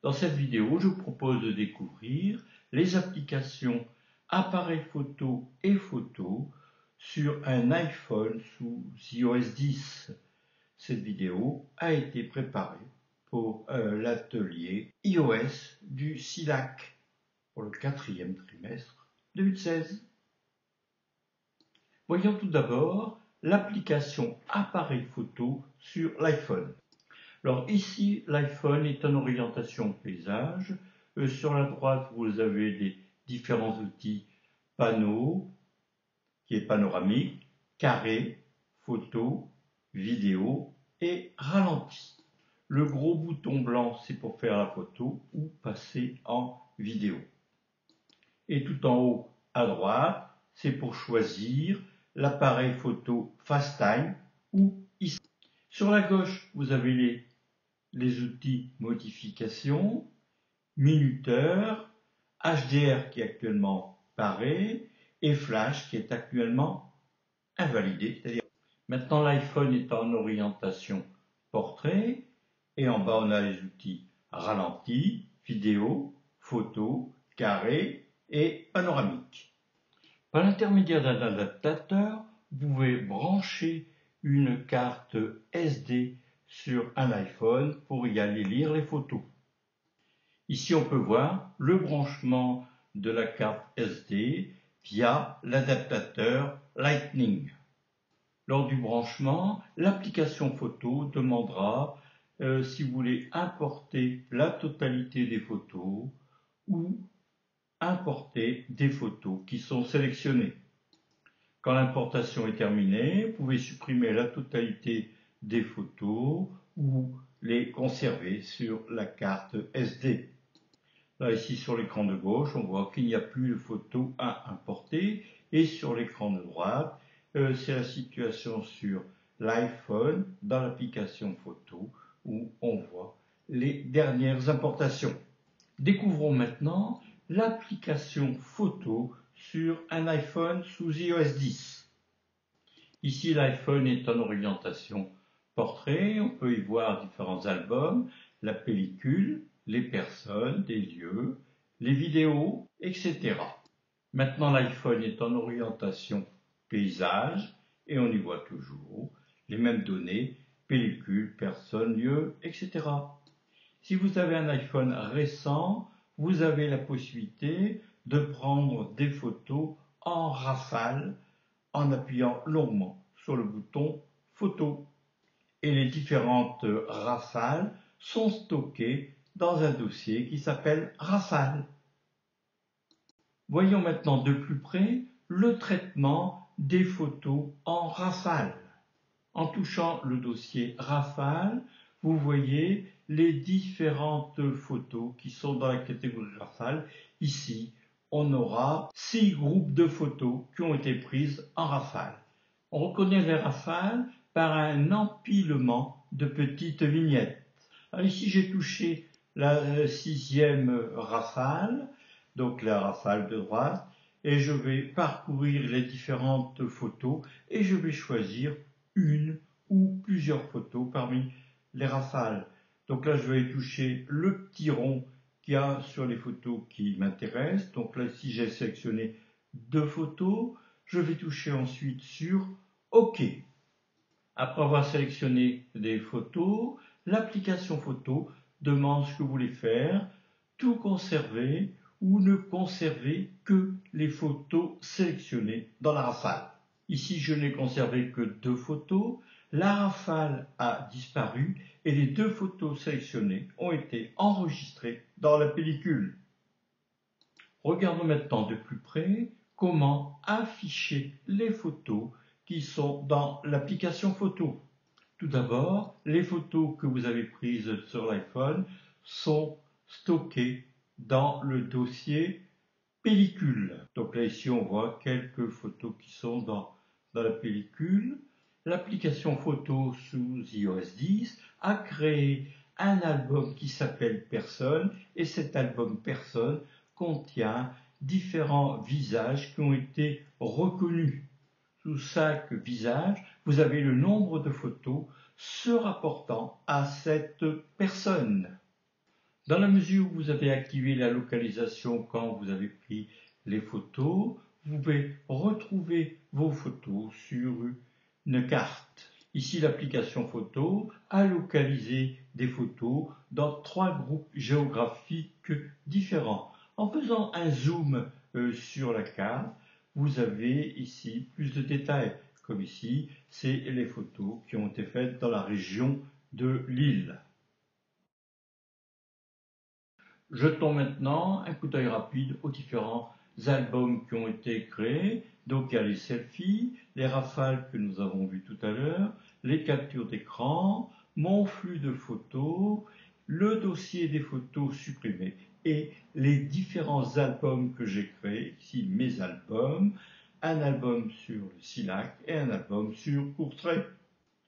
Dans cette vidéo, je vous propose de découvrir les applications appareil photo et photo sur un iPhone sous iOS 10. Cette vidéo a été préparée pour l'atelier iOS du SILAC pour le 4e trimestre 2016. Voyons tout d'abord l'application appareil photo sur l'iPhone. Alors ici, l'iPhone est en orientation paysage. Sur la droite, vous avez les différents outils panneau, qui est panoramique, carré, photo, vidéo et ralenti. Le gros bouton blanc, c'est pour faire la photo ou passer en vidéo. Et tout en haut à droite, c'est pour choisir l'appareil photo FaceTime ou ici. Sur la gauche, vous avez les outils modification, minuteur, HDR qui est actuellement paré et flash qui est actuellement invalidé. Maintenant l'iPhone est en orientation portrait et en bas on a les outils ralenti, vidéo, photo, carré et panoramique. Par l'intermédiaire d'un adaptateur, vous pouvez brancher une carte SD sur un iPhone pour y aller lire les photos. Ici, on peut voir le branchement de la carte SD via l'adaptateur Lightning. Lors du branchement, l'application photo demandera si vous voulez importer la totalité des photos ou importer des photos qui sont sélectionnées. Quand l'importation est terminée, vous pouvez supprimer la totalité des photos ou les conserver sur la carte SD. Là, ici, sur l'écran de gauche, on voit qu'il n'y a plus de photos à importer. Et sur l'écran de droite, c'est la situation sur l'iPhone dans l'application photo où on voit les dernières importations. Découvrons maintenant l'application photo sur un iPhone sous iOS 10. Ici, l'iPhone est en orientation portrait. On peut y voir différents albums, la pellicule, les personnes, des lieux, les vidéos, etc. Maintenant, l'iPhone est en orientation paysage et on y voit toujours les mêmes données, pellicule, personnes, lieux, etc. Si vous avez un iPhone récent, vous avez la possibilité de prendre des photos en rafale en appuyant longuement sur le bouton photo. Et les différentes rafales sont stockées dans un dossier qui s'appelle rafale. Voyons maintenant de plus près le traitement des photos en rafale. En touchant le dossier rafale, vous voyez les différentes photos qui sont dans la catégorie rafale. Ici, on aura 6 groupes de photos qui ont été prises en rafale. On reconnaît les rafales par un empilement de petites vignettes. Alors ici, j'ai touché la 6e rafale, donc la rafale de droite, et je vais parcourir les différentes photos et je vais choisir une ou plusieurs photos parmi les rafales. Donc là, je vais toucher le petit rond qu'il y a sur les photos qui m'intéressent. Donc là, si j'ai sélectionné 2 photos, je vais toucher ensuite sur OK. Après avoir sélectionné des photos, l'application photo demande ce que vous voulez faire, tout conserver ou ne conserver que les photos sélectionnées dans la rafale. Ici, je n'ai conservé que 2 photos. La rafale a disparu et les 2 photos sélectionnées ont été enregistrées dans la pellicule. Regardons maintenant de plus près comment afficher les photos qui sont dans l'application photo. Tout d'abord, les photos que vous avez prises sur l'iPhone sont stockées dans le dossier pellicule. Donc là, ici, on voit quelques photos qui sont dans la pellicule. L'application photo sous iOS 10 a créé un album qui s'appelle Personne et cet album Personne contient différents visages qui ont été reconnus. Sous chaque visage, vous avez le nombre de photos se rapportant à cette personne. Dans la mesure où vous avez activé la localisation quand vous avez pris les photos, vous pouvez retrouver vos photos sur une carte. Ici, l'application photo a localisé des photos dans 3 groupes géographiques différents. En faisant un zoom sur la carte, vous avez ici plus de détails. Comme ici, c'est les photos qui ont été faites dans la région de Lille. Jetons maintenant un coup d'œil rapide aux différents albums qui ont été créés. Donc il y a les selfies, les rafales que nous avons vues tout à l'heure, les captures d'écran, mon flux de photos, le dossier des photos supprimées et les différents albums que j'ai créés, ici mes albums, un album sur le Silac et un album sur Courtrai.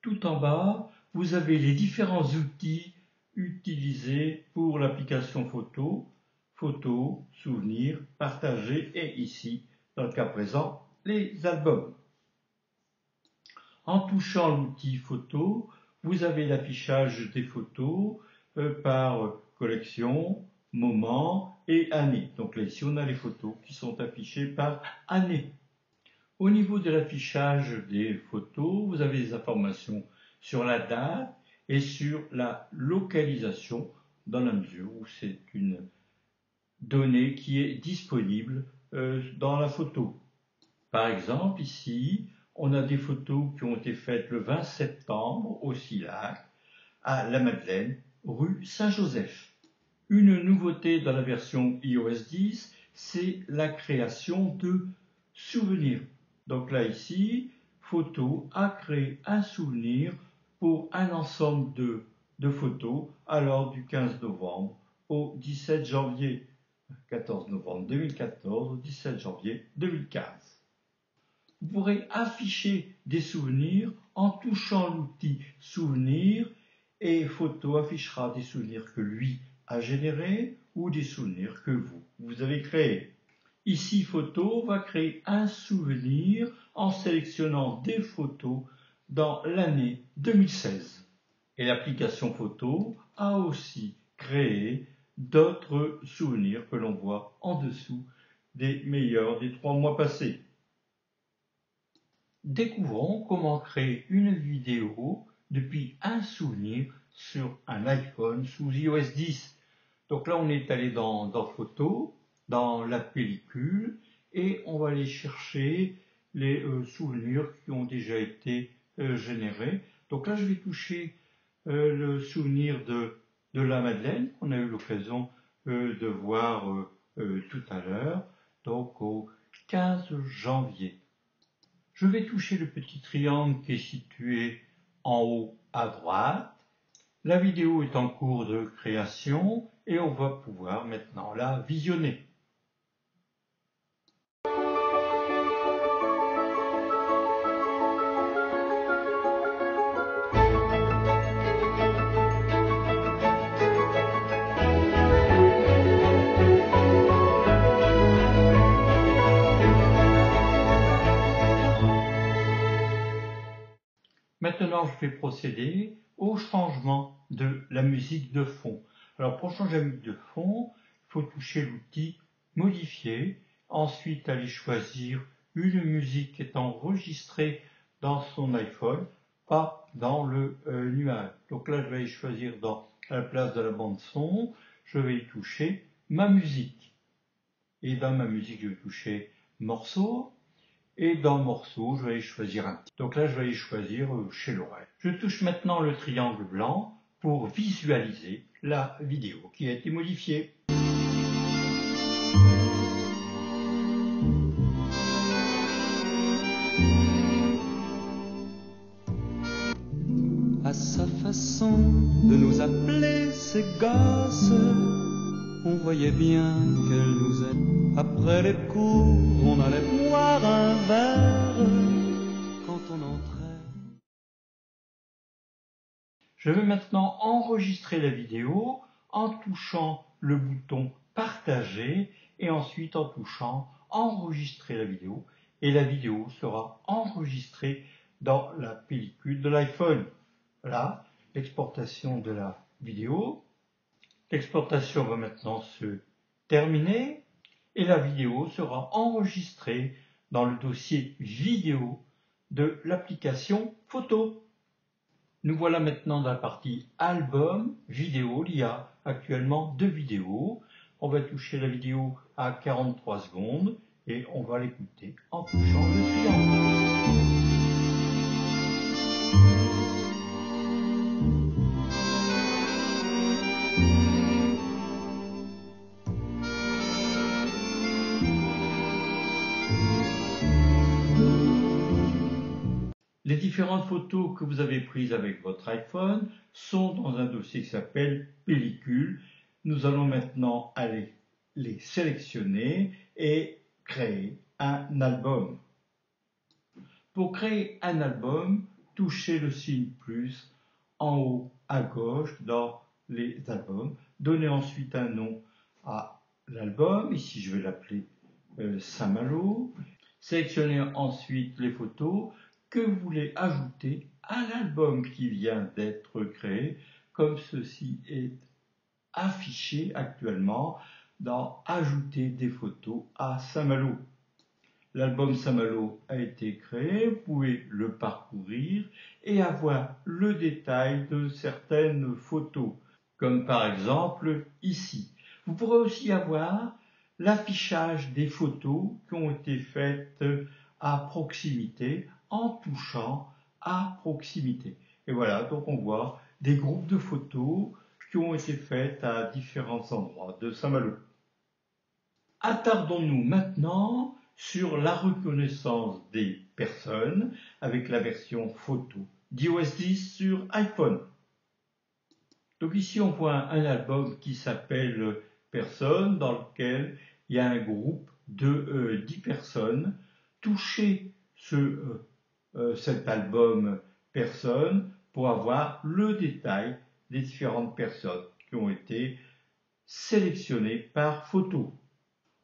Tout en bas, vous avez les différents outils utilisés pour l'application photo, photos, souvenirs, partager et ici, dans le cas présent, les albums. En touchant l'outil photo, vous avez l'affichage des photos par collection, moment et année. Donc là, ici, on a les photos qui sont affichées par année. Au niveau de l'affichage des photos, vous avez des informations sur la date et sur la localisation dans la mesure où c'est une donnée qui est disponible dans la photo. Par exemple, ici, on a des photos qui ont été faites le 20 septembre au Silac, à La Madeleine, rue Saint-Joseph. Une nouveauté dans la version iOS 10, c'est la création de souvenirs. Donc là, ici, Photo a créé un souvenir pour un ensemble de photos alors du 15 novembre au 17 janvier, 14 novembre 2014 au 17 janvier 2015. Vous pourrez afficher des souvenirs en touchant l'outil Souvenirs et Photo affichera des souvenirs que lui a générés ou des souvenirs que vous avez créés. Ici, Photo va créer un souvenir en sélectionnant des photos dans l'année 2016. Et l'application Photo a aussi créé d'autres souvenirs que l'on voit en dessous des meilleurs des 3 mois passés. Découvrons comment créer une vidéo depuis un souvenir sur un iPhone sous iOS 10. Donc là, on est allé dans Photos, dans la pellicule, et on va aller chercher les souvenirs qui ont déjà été générés. Donc là, je vais toucher le souvenir de la Madeleine, qu'on a eu l'occasion de voir tout à l'heure, donc au 15 janvier. Je vais toucher le petit triangle qui est situé en haut à droite. La vidéo est en cours de création et on va pouvoir maintenant la visionner. Maintenant, je vais procéder au changement de la musique de fond. Alors, pour changer la musique de fond, il faut toucher l'outil Modifier, ensuite aller choisir une musique qui est enregistrée dans son iPhone, pas dans le nuage. Donc là, je vais choisir à la place de la bande son, je vais y toucher ma musique. Et dans ma musique, je vais toucher Morceau. Et dans Morceau, je vais choisir un titre. Donc là, je vais choisir Chez l'oreille. Je touche maintenant le triangle blanc pour visualiser la vidéo qui a été modifiée. À sa façon de nous appeler ses gosses, on voyait bien qu'elle nous aime. Après les cours, on allait boire un verre quand on entrait. Je vais maintenant enregistrer la vidéo en touchant le bouton Partager et ensuite en touchant Enregistrer la vidéo. Et la vidéo sera enregistrée dans la pellicule de l'iPhone. Voilà l'exportation de la vidéo. L'exportation va maintenant se terminer et la vidéo sera enregistrée dans le dossier vidéo de l'application photo. Nous voilà maintenant dans la partie album vidéo. Il y a actuellement 2 vidéos. On va toucher la vidéo à 43 secondes et on va l'écouter en touchant le triangle. Les différentes photos que vous avez prises avec votre iPhone sont dans un dossier qui s'appelle pellicule. Nous allons maintenant aller les sélectionner et créer un album. Pour créer un album, touchez le signe plus en haut à gauche dans les albums. Donnez ensuite un nom à l'album. Ici, je vais l'appeler Saint-Malo. Sélectionnez ensuite les photos que vous voulez ajouter à l'album qui vient d'être créé, comme ceci est affiché actuellement dans Ajouter des photos à Saint-Malo. L'album Saint-Malo a été créé, vous pouvez le parcourir et avoir le détail de certaines photos, comme par exemple ici. Vous pourrez aussi avoir l'affichage des photos qui ont été faites à proximité en touchant à proximité. Et voilà, donc on voit des groupes de photos qui ont été faites à différents endroits de Saint-Malo. Attardons-nous maintenant sur la reconnaissance des personnes avec la version photo d'iOS 10 sur iPhone. Donc ici on voit un album qui s'appelle Personnes, dans lequel il y a un groupe de 10 personnes. Touchez cet album Personnes pour avoir le détail des différentes personnes qui ont été sélectionnées par photo.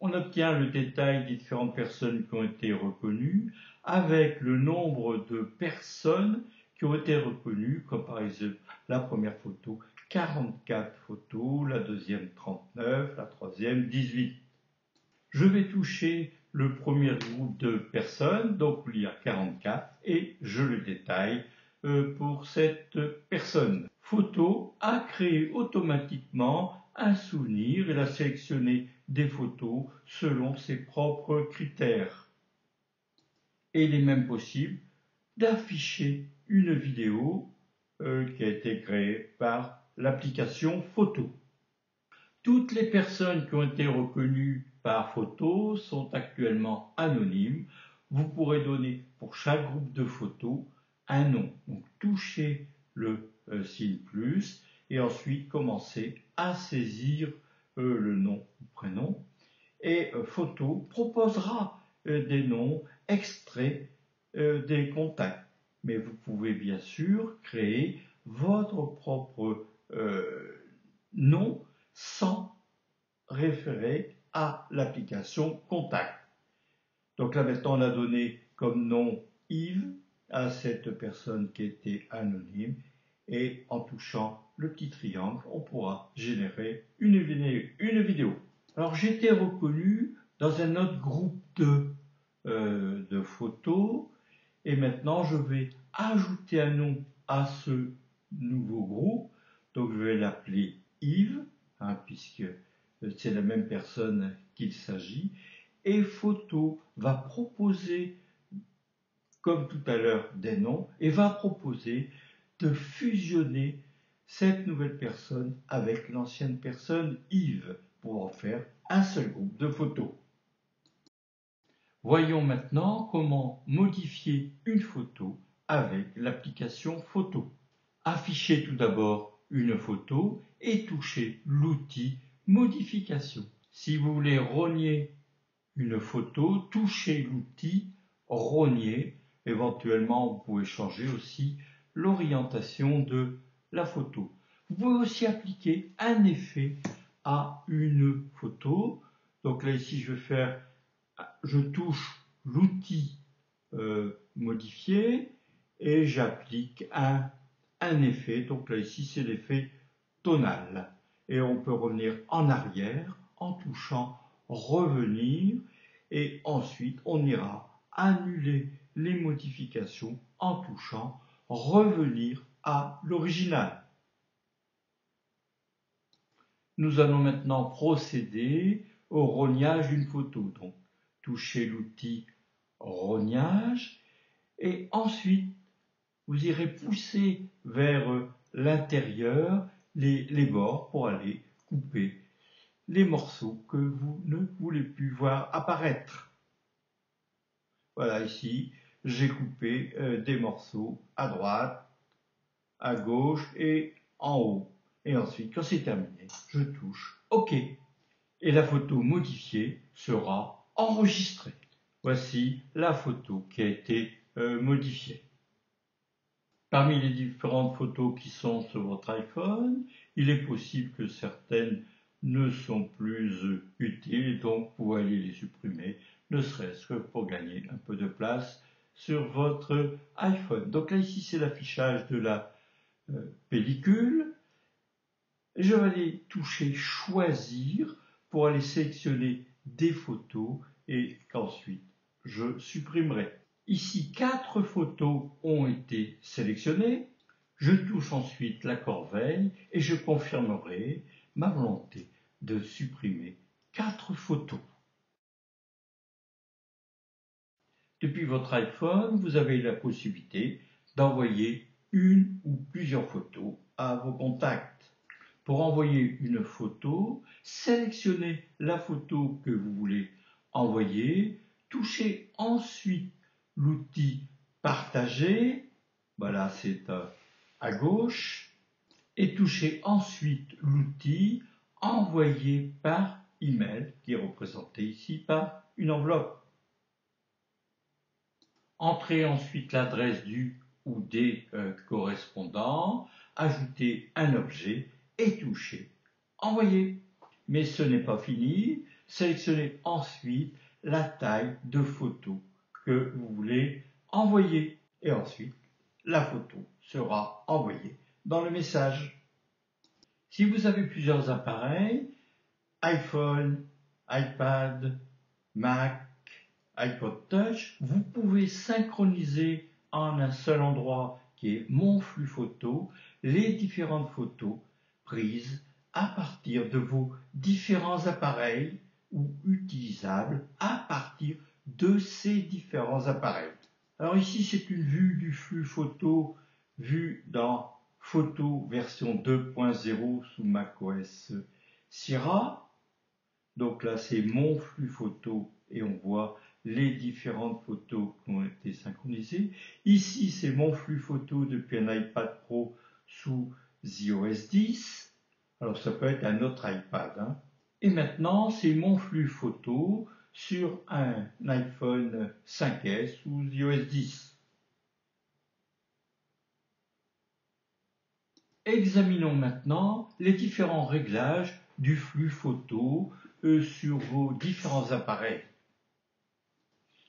On obtient le détail des différentes personnes qui ont été reconnues avec le nombre de personnes qui ont été reconnues, comme par exemple la première photo 44 photos, la deuxième 39, la troisième 18. Je vais toucher le premier groupe de personnes, donc il y a 44, et je le détaille pour cette personne. Photo a créé automatiquement un souvenir. Elle a sélectionné des photos selon ses propres critères. Et il est même possible d'afficher une vidéo qui a été créée par l'application photo. Toutes les personnes qui ont été reconnues par photo sont actuellement anonymes. Vous pourrez donner pour chaque groupe de photos un nom. Donc touchez le signe plus et ensuite commencez à saisir le nom, le prénom. Et photo proposera des noms extraits des contacts. Mais vous pouvez bien sûr créer votre propre nom sans référer à l'application Contact. Donc là maintenant on a donné comme nom Yves à cette personne qui était anonyme et en touchant le petit triangle on pourra générer une vidéo. Alors j'ai été reconnu dans un autre groupe de photos et maintenant je vais ajouter un nom à ce nouveau groupe. Donc je vais l'appeler Yves, puisque c'est la même personne qu'il s'agit. Et photo va proposer, comme tout à l'heure, des noms et va proposer de fusionner cette nouvelle personne avec l'ancienne personne Yves pour en faire un seul groupe de photos. Voyons maintenant comment modifier une photo avec l'application photo. Affichez tout d'abord une photo et touchez l'outil modification. Si vous voulez rogner une photo, touchez l'outil rogner. Éventuellement, vous pouvez changer aussi l'orientation de la photo. Vous pouvez aussi appliquer un effet à une photo. Donc là, ici, je touche l'outil modifier et j'applique un effet. Donc là, ici, c'est l'effet tonal. et on peut revenir en arrière en touchant revenir et ensuite on ira annuler les modifications en touchant revenir à l'original. Nous allons maintenant procéder au rognage d'une photo. Donc, touchez l'outil rognage et ensuite vous irez pousser vers l'intérieur les bords pour aller couper les morceaux que vous ne voulez plus voir apparaître. Voilà, ici, j'ai coupé des morceaux à droite, à gauche et en haut. Et ensuite, quand c'est terminé, je touche OK. Et la photo modifiée sera enregistrée. Voici la photo qui a été modifiée. Parmi les différentes photos qui sont sur votre iPhone, il est possible que certaines ne sont plus utiles, donc vous allez les supprimer, ne serait-ce que pour gagner un peu de place sur votre iPhone. Donc là, ici, c'est l'affichage de la pellicule. Je vais aller toucher choisir pour aller sélectionner des photos et qu'ensuite je supprimerai. Ici, 4 photos ont été sélectionnées. Je touche ensuite la corbeille et je confirmerai ma volonté de supprimer 4 photos. Depuis votre iPhone, vous avez la possibilité d'envoyer une ou plusieurs photos à vos contacts. Pour envoyer une photo, sélectionnez la photo que vous voulez envoyer, touchez ensuite l'outil partager, voilà c'est à gauche, et touchez ensuite l'outil envoyer par email qui est représenté ici par une enveloppe. Entrez ensuite l'adresse du ou des correspondants, ajoutez un objet et touchez envoyer. Mais ce n'est pas fini, sélectionnez ensuite la taille de photo que vous voulez envoyer et ensuite la photo sera envoyée dans le message. Si vous avez plusieurs appareils, iPhone, iPad, Mac, iPod Touch, vous pouvez synchroniser en un seul endroit qui est mon flux photo les différentes photos prises à partir de vos différents appareils ou utilisables à partir de ces différents appareils. Alors ici c'est une vue du flux photo vue dans Photo version 2.0 sous macOS Sierra. Donc là c'est mon flux photo et on voit les différentes photos qui ont été synchronisées. Ici, c'est mon flux photo depuis un iPad Pro sous iOS 10. Alors, ça peut être un autre iPad. Hein. Et maintenant, c'est mon flux photo sur un iPhone 5S sous iOS 10. Examinons maintenant les différents réglages du flux photo sur vos différents appareils.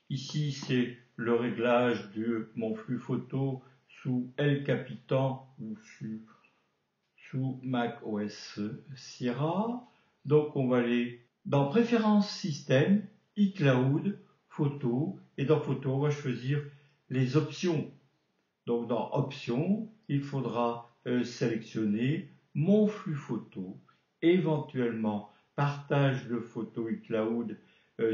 Ici, c'est le réglage de mon flux photo sous El Capitan ou sous Mac OS Sierra. Donc, on va aller dans Préférences système, iCloud, Photo. Et dans Photo, on va choisir les options. Donc, dans Options, il faudra sélectionner mon flux photo, éventuellement partage de photo iCloud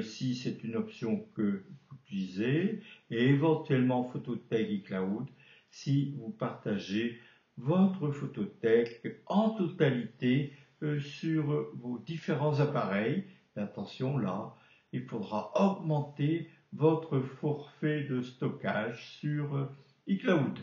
si c'est une option que vous utilisez, et éventuellement Photothèque iCloud si vous partagez votre photothèque en totalité sur vos différents appareils. Attention là, il faudra augmenter votre forfait de stockage sur iCloud.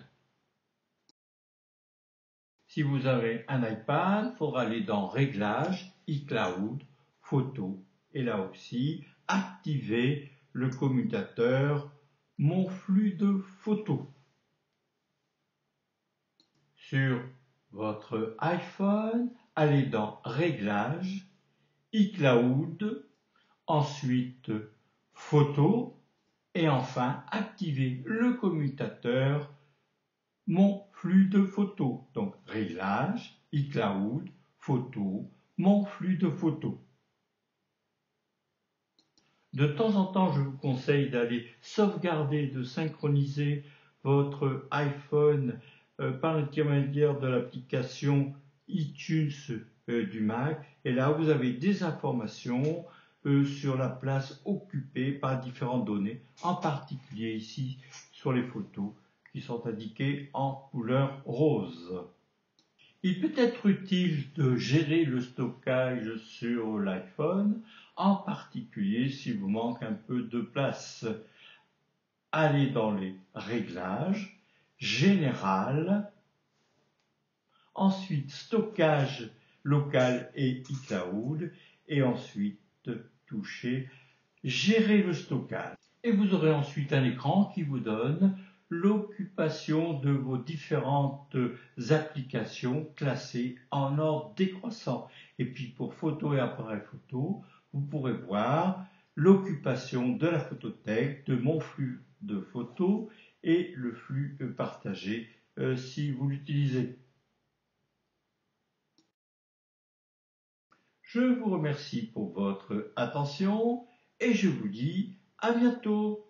Si vous avez un iPad, il faudra aller dans Réglages, iCloud, Photos, et là aussi, activer le commutateur Mon flux de photos. Sur votre iPhone, allez dans Réglages, iCloud, ensuite Photos, et enfin activer le commutateur Mon flux de photos. Donc Réglages, iCloud, Photos, mon flux de photos. De temps en temps, je vous conseille d'aller sauvegarder, de synchroniser votre iPhone par l'intermédiaire de l'application iTunes du Mac. Et là, vous avez des informations sur la place occupée par différentes données, en particulier ici sur les photos qui sont indiquées en couleur rose. Il peut être utile de gérer le stockage sur l'iPhone, en particulier si vous manque un peu de place. Allez dans les réglages, général, ensuite stockage local et iCloud, et ensuite touchez gérer le stockage. Et vous aurez ensuite un écran qui vous donne l'occupation de vos différentes applications classées en ordre décroissant. Et puis pour photo et appareil photo, vous pourrez voir l'occupation de la photothèque, de mon flux de photos et le flux partagé si vous l'utilisez. Je vous remercie pour votre attention et je vous dis à bientôt.